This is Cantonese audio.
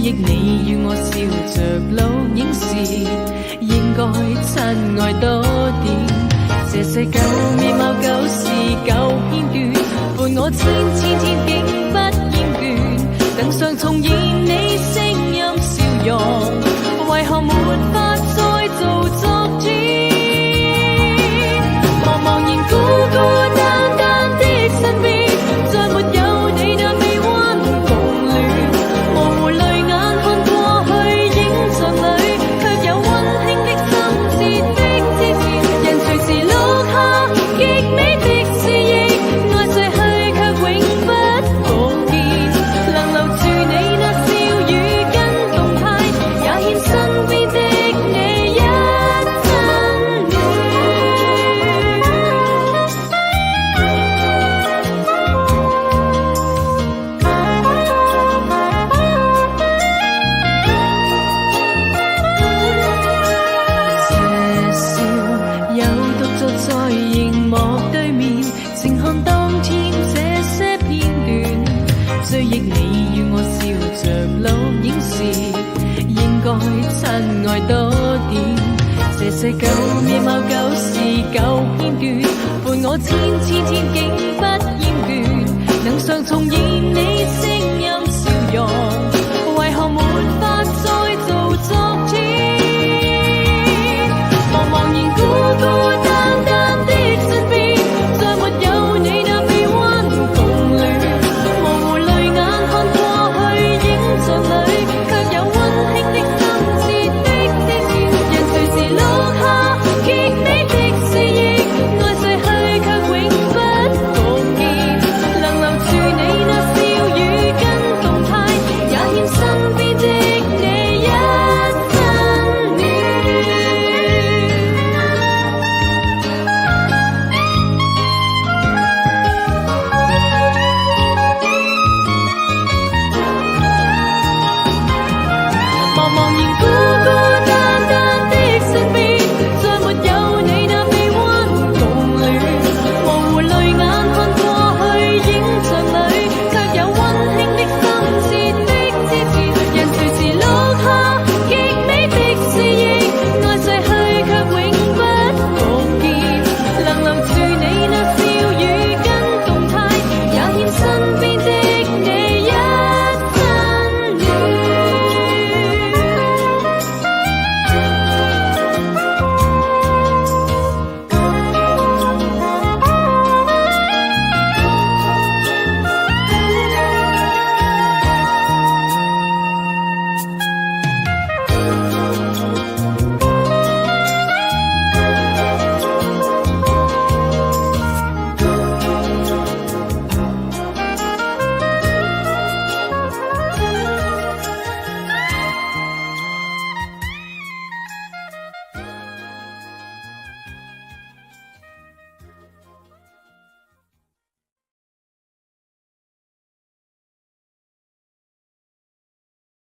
憶你與我笑着錄影時，應該親愛多點。這些舊面貌舊事舊片段，伴我千天竟不厭倦。等想重現你聲音笑容，為何沒法再做昨天？茫茫然孤孤單單的身邊，再沒有你那臂彎共戀。模糊淚眼看過去影像裏，卻有溫馨的親切的支持。人隨時錄下極美的記憶，愛逝去卻永不復見。能留住你那笑語跟動態，也獻身邊的你一真暖。這笑有獨坐在熒幕對面，靜看當天這些片段，追憶你與我笑着錄影時，應該親愛多點。這些舊面貌舊事舊片段，伴我千天竟不厭倦。能常重現你聲音笑容，